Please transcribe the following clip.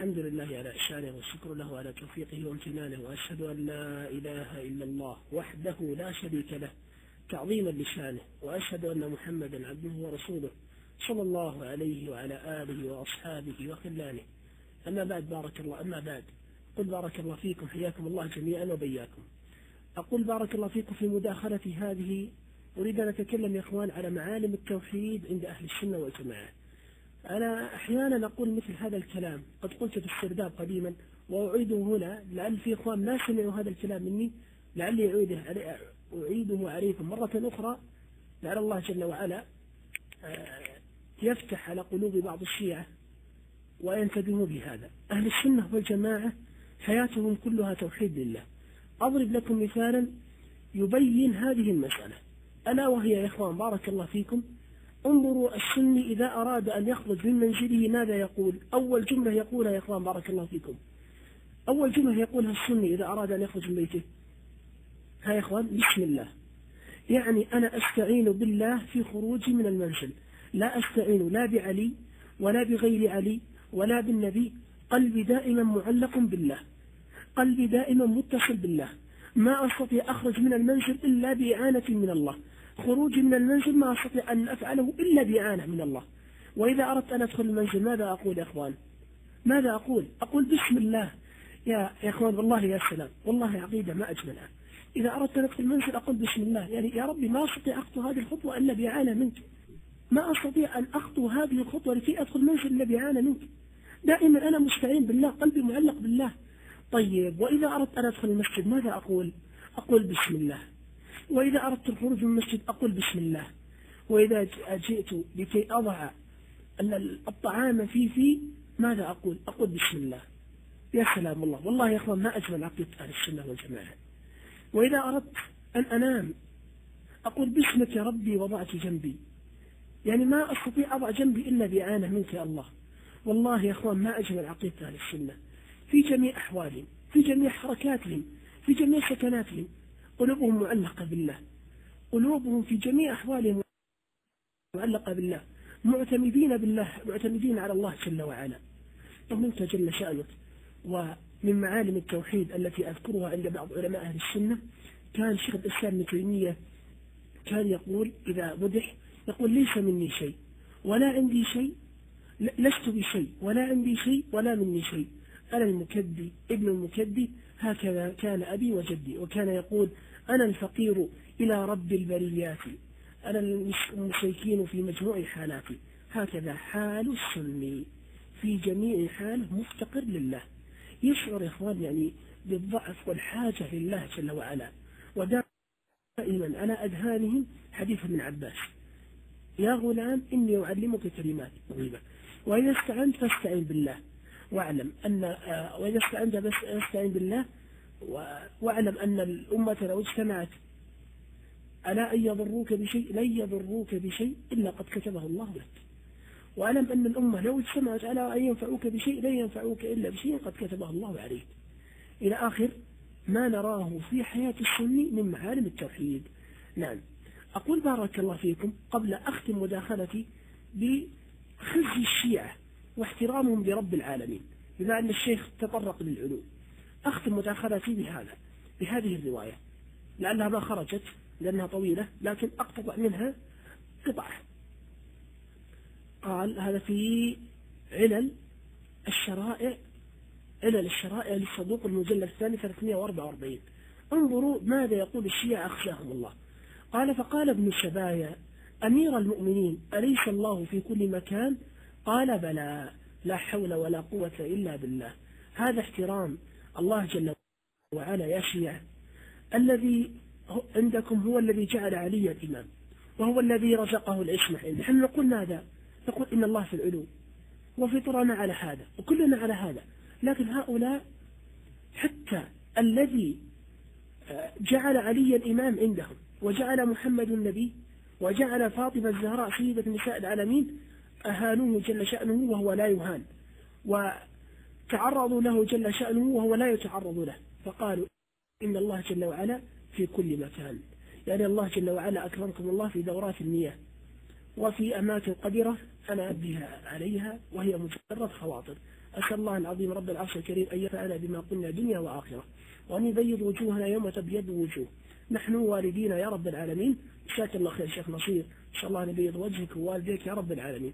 الحمد لله على إحسانه والشكر له على توفيقه وامتنانه، وأشهد أن لا إله إلا الله وحده لا شريك له تعظيما لشانه، وأشهد أن محمدا عبده ورسوله صلى الله عليه وعلى آله وأصحابه وخلانه. أما بعد قل بارك الله فيكم، حياكم الله جميعا وبياكم. أقول بارك الله فيكم في مداخلتي هذه أريد أن أتكلم يا إخوان على معالم التوحيد عند أهل السنة والجماعة. أنا أحيانا أقول مثل هذا الكلام، قد قلت في السرداب قديما وأعيده هنا، لعل في إخوان ما سمعوا هذا الكلام مني، لعلي أعيده عليكم مرة أخرى، لعل الله جل وعلا يفتح على قلوب بعض الشيعة وينتبهوا بهذا. أهل السنة والجماعة حياتهم كلها توحيد لله. أضرب لكم مثالا يبين هذه المسألة، ألا وهي يا إخوان بارك الله فيكم، انظروا السني إذا أراد أن يخرج من منزله ماذا يقول؟ أول جملة يقولها يا إخوان بارك الله فيكم، أول جملة يقولها السني إذا أراد أن يخرج من بيته، ها يا إخوان بسم الله. يعني أنا أستعين بالله في خروجي من المنزل، لا أستعين لا بعلي ولا بغير علي ولا بالنبي، قلبي دائما معلق بالله، قلبي دائما متصل بالله، ما أستطيع أخرج من المنزل إلا بإعانة من الله، خروجي من المنزل ما أستطيع أن أفعله إلا بإعانة من الله. وإذا أردت أن أدخل المنزل ماذا أقول يا إخوان؟ ماذا أقول؟ أقول بسم الله. يا إخوان والله يا سلام، والله عقيدة ما أجملها. إذا أردت أن أدخل المنزل أقول بسم الله، يعني يا ربي ما أستطيع أخطو هذه الخطوة إلا بإعانة منك، ما أستطيع أن أخطو هذه الخطوة لكي أدخل المنزل إلا بإعانة منك، دائما أنا مستعين بالله، قلبي معلق بالله. طيب وإذا أردت أن أدخل المسجد ماذا أقول؟ أقول بسم الله. وإذا أردت الخروج من المسجد أقول بسم الله. وإذا جئت لكي أضع الطعام في ماذا أقول؟ أقول بسم الله. يا سلام الله، والله يا أخوان ما أجمل عقيدة أهل السنة والجماعة. وإذا أردت أن أنام أقول باسمك يا ربي وضعت جنبي، يعني ما أستطيع أضع جنبي إلا بإعانة منك يا الله. والله يا أخوان ما أجمل عقيدة أهل السنة في جميع أحوالهم، في جميع حركاتهم، في جميع سكناتهم، قلوبهم معلقة بالله، قلوبهم في جميع أحوالهم معلقة بالله، معتمدين بالله، معتمدين على الله جل وعلا. طمنت جل شأنك. ومن معالم التوحيد التي أذكرها عند بعض علماء أهل السنة، كان شيخ الإسلام ابن تيمية كان يقول إذا مدح يقول ليس مني شيء ولا عندي شيء، لست بشيء ولا عندي شيء ولا مني شيء، أنا المكدي ابن المكدي، هكذا كان أبي وجدي. وكان يقول أنا الفقير إلى رب البريات، أنا المشركين في مجموع حالاتي. هكذا حال السني في جميع حاله مفتقر لله، يشعر يا إخوان يعني بالضعف والحاجة لله جل وعلا. ودائما على أذهانهم حديث ابن عباس، يا غلام إني أعلمك كلمات طيبة، وإذا استعنت فاستعن بالله واعلم أن وإذا استعنت فاستعن بالله واعلم أن الأمة لو اجتمعت على أن يضروك بشيء لن يضروك بشيء إلا قد كتبه الله لك، واعلم أن الأمة لو اجتمعت على أن ينفعوك بشيء لن ينفعوك إلا بشيء قد كتبه الله عليك، إلى آخر ما نراه في حياة السني من معالم التوحيد. نعم، أقول بارك الله فيكم قبل أختم مداخلتي بخزي الشيعة واحترامهم لرب العالمين، بما أن الشيخ تطرق للعلو، أختم مداخلتي بهذه الرواية، لأنها ما خرجت لأنها طويلة، لكن أقتطع منها قطعة. قال هذا في علل الشرائع للصدوق المجلد الثاني 344. انظروا ماذا يقول الشيعة أخشاهم الله. قال فقال ابن الشبايا أمير المؤمنين أليس الله في كل مكان؟ قال بلى، لا حول ولا قوة إلا بالله. هذا احترام الله جل وعلا يا شيعة. الذي عندكم هو الذي جعل علي الإمام، وهو الذي رزقه العصمة. نحن نقول ماذا؟ نقول إن الله في العلو، وفطرنا على هذا، وكلنا على هذا. لكن هؤلاء حتى الذي جعل علي الإمام عندهم، وجعل محمد النبي، وجعل فاطمة الزهراء سيدة نساء العالمين، أهانوه جل شأنه وهو لا يهان، وتعرضوا له جل شأنه وهو لا يتعرض له، فقالوا إن الله جل وعلا في كل مكان. يعني الله جل وعلا أكرمكم الله في دورات المياه وفي أماكن قدرة أنا أبديها عليها وهي مجرد خواطر. أسأل الله العظيم رب العرش الكريم أن ينفعنا بما قلنا دنيا وآخرة، وأن يبيض وجوهنا يوم تبيض وجوه نحن والدينا يا رب العالمين. جزاك الله خير شيخ نصير، إن شاء الله أن يبيض وجهك ووالديك يا رب العالمين.